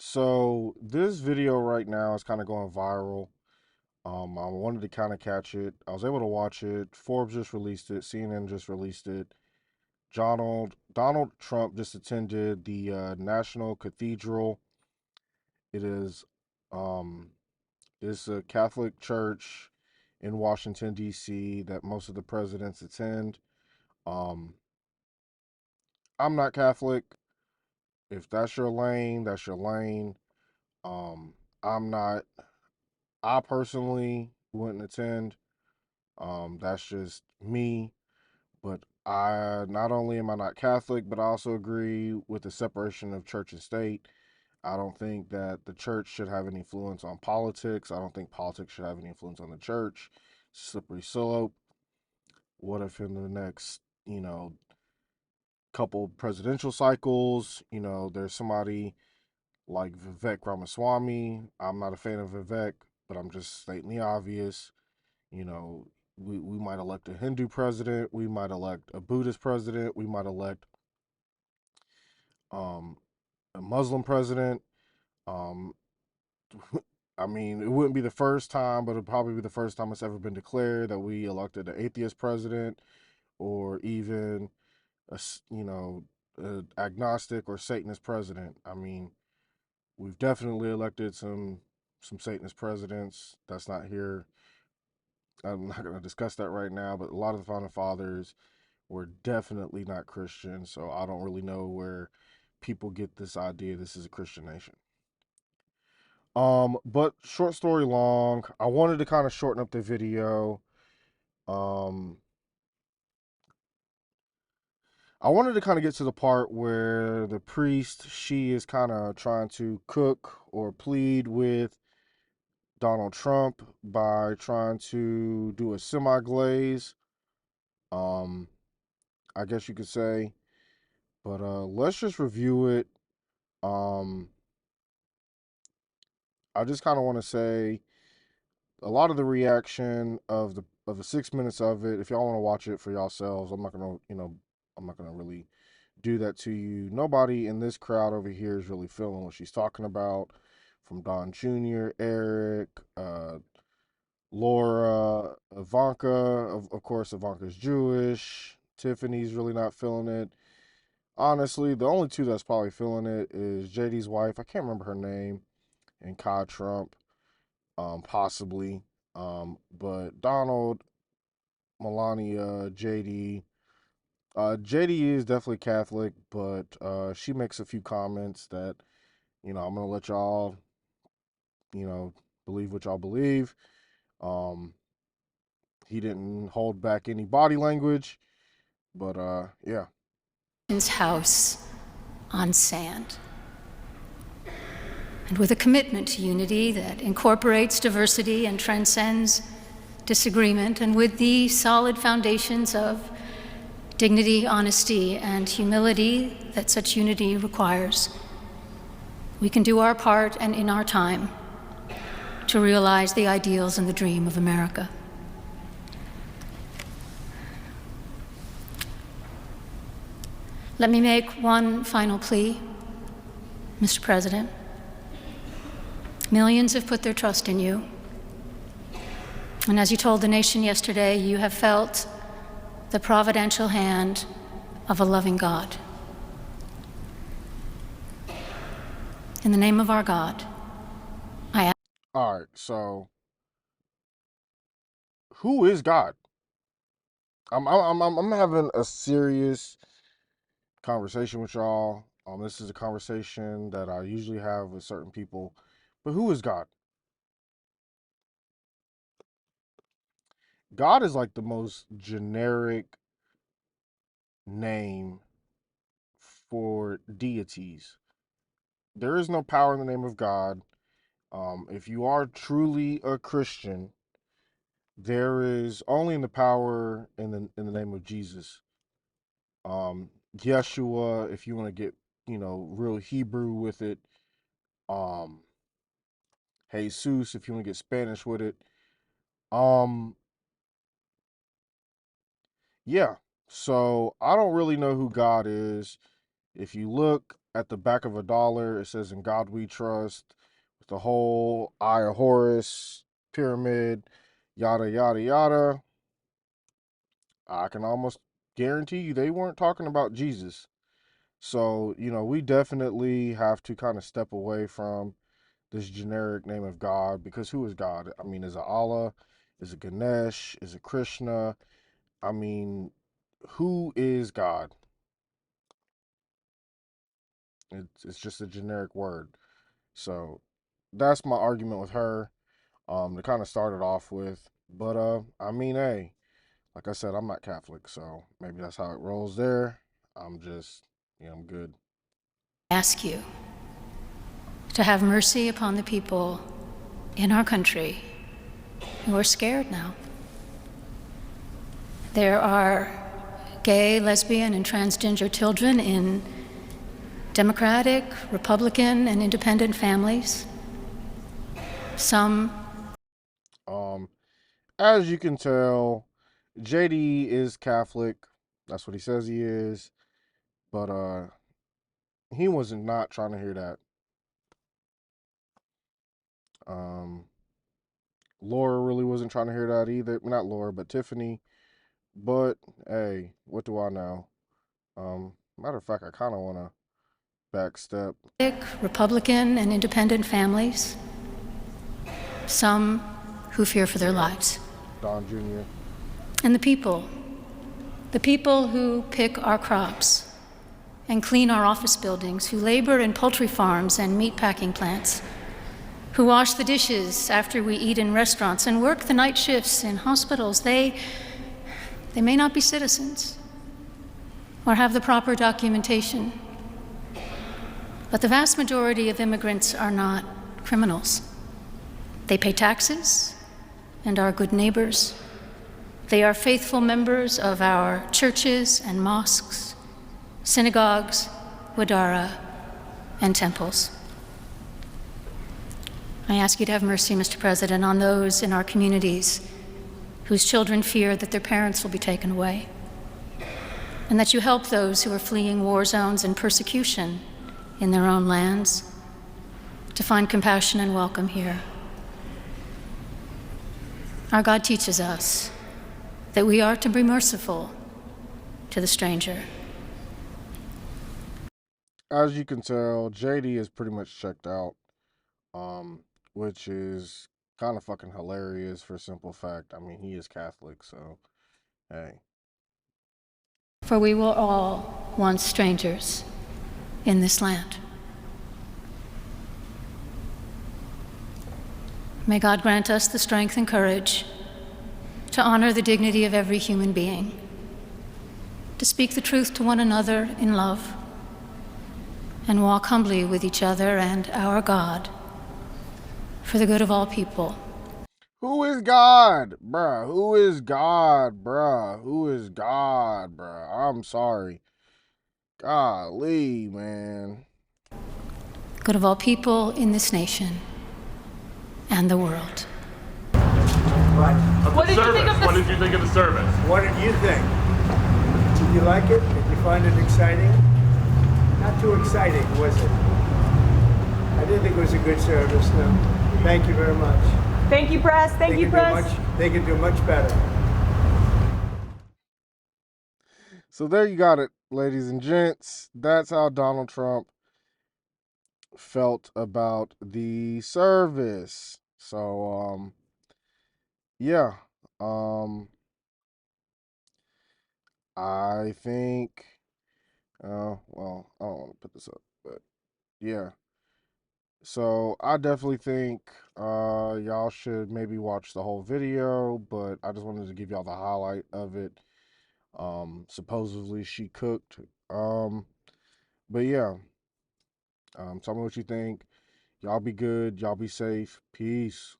So this video right now is kind of going viral. I wanted to kind of catch it. I was able to watch it. Forbes just released it. CNN just released it. Donald Trump just attended the National Cathedral. It is um, it's a Catholic church in Washington D.C. that most of the presidents attend. Um, I'm not Catholic. If that's your lane, that's your lane. Um, I'm not. I personally wouldn't attend. That's just me. But I not only am I not Catholic, but I also agree with the separation of church and state. I don't think that the church should have any influence on politics. I don't think politics should have any influence on the church. Slippery slope. What if in the next, couple presidential cycles, there's somebody like Vivek Ramaswamy. I'm not a fan of Vivek, but I'm just stating the obvious. You know, we might elect a Hindu president, we might elect a Buddhist president, we might elect um, a Muslim president. Um, I mean, it wouldn't be the first time, but it'd probably be the first time it's ever been declared that we elected an atheist president or even a agnostic or Satanist president. I mean, we've definitely elected some Satanist presidents. That's not here. I'm not going to discuss that right now, but a lot of the founding fathers were definitely not Christian, so I don't really know where people get this idea this is a Christian nation. But short story long, I wanted to kind of shorten up the video. Um, I wanted to kind of get to the part where the priest, she is kind of trying to cook or plead with Donald Trump by trying to do a semi glaze. Um, I guess you could say. But let's just review it. Um, I just kind of want to say a lot of the reaction of the 6 minutes of it. If y'all want to watch it for yourselves, I'm not gonna really do that to you. Nobody in this crowd over here is really feeling what she's talking about. From Don Jr., Eric, Laura, Ivanka. Of course, Ivanka's Jewish. Tiffany's really not feeling it. Honestly, the only two that's probably feeling it is JD's wife. I can't remember her name, and Kai Trump, possibly. But Donald, Melania, JD. JD is definitely Catholic, but she makes a few comments that, I'm gonna let y'all, you know, believe what y'all believe. Um, he didn't hold back any body language, but yeah. His house on sand. And with a commitment to unity that incorporates diversity and transcends disagreement, and with the solid foundations of dignity, honesty, and humility that such unity requires, we can do our part and in our time to realize the ideals and the dream of America. Let me make one final plea, Mr. President. Millions have put their trust in you. And as you told the nation yesterday, you have felt the providential hand of a loving God. In the name of our God, I ask. All right. So, who is God? I'm having a serious conversation with y'all. This is a conversation that I usually have with certain people, but who is God? God is like the most generic name for deities. There is no power in the name of God. If you are truly a Christian, there is only in the power in the name of Jesus. Yeshua, if you want to get real Hebrew with it. Um, Jesus, if you want to get Spanish with it. Um, yeah. So I don't really know who God is. If you look at the back of a dollar, it says "In God We Trust," with the whole Eye of Horus pyramid, yada yada yada. I can almost guarantee you they weren't talking about Jesus. So, we definitely have to kind of step away from this generic name of God, because who is God? I mean, is it Allah? Is it Ganesh? Is it Krishna? I mean, who is God? It's just a generic word. So that's my argument with her. To kind of start it off with. But I mean, hey, like I said, I'm not Catholic, so maybe that's how it rolls there. I'm just, I'm good. Ask you to have mercy upon the people in our country who are scared now. There are gay, lesbian, and transgender children in Democratic, Republican, and independent families. Some, Um, as you can tell, JD is Catholic. That's what he says he is. But he wasn't not trying to hear that. Um, Laura really wasn't trying to hear that either. Not Laura, but Tiffany. But hey, what do I know? Matter of fact, I kind of want to backstep. Republican, and independent families. Some who fear for their lives. Don Jr. And the people who pick our crops and clean our office buildings, who labor in poultry farms and meat packing plants, who wash the dishes after we eat in restaurants and work the night shifts in hospitals. They may not be citizens or have the proper documentation, but the vast majority of immigrants are not criminals. They pay taxes and are good neighbors. They are faithful members of our churches and mosques, synagogues, wadara, and temples. I ask you to have mercy, Mr. President, on those in our communities whose children fear that their parents will be taken away, and that you help those who are fleeing war zones and persecution in their own lands to find compassion and welcome here. Our God teaches us that we are to be merciful to the stranger. As you can tell, JD is pretty much checked out, which is kind of fucking hilarious for a simple fact. I mean, he is Catholic, so hey. For we were all once strangers in this land. May God grant us the strength and courage to honor the dignity of every human being, to speak the truth to one another in love, and walk humbly with each other and our God for the good of all people. Who is God, bruh? Who is God, bruh? Who is God, bruh? I'm sorry. Golly, man. Good of all people in this nation and the world. What did you think of this? What did you think of the service? What did you think? Did you like it? Did you find it exciting? Not too exciting, was it? I didn't think it was a good service, no. Thank you very much. Thank you, press. Thank you, press. They can do much better. So there you got it, ladies and gents. That's how Donald Trump felt about the service. So yeah. I think well, I don't want to put this up, but yeah. So I definitely think y'all should maybe watch the whole video, but I just wanted to give y'all the highlight of it. Supposedly she cooked. But yeah. Tell me what you think. Y'all be good. Y'all be safe. Peace.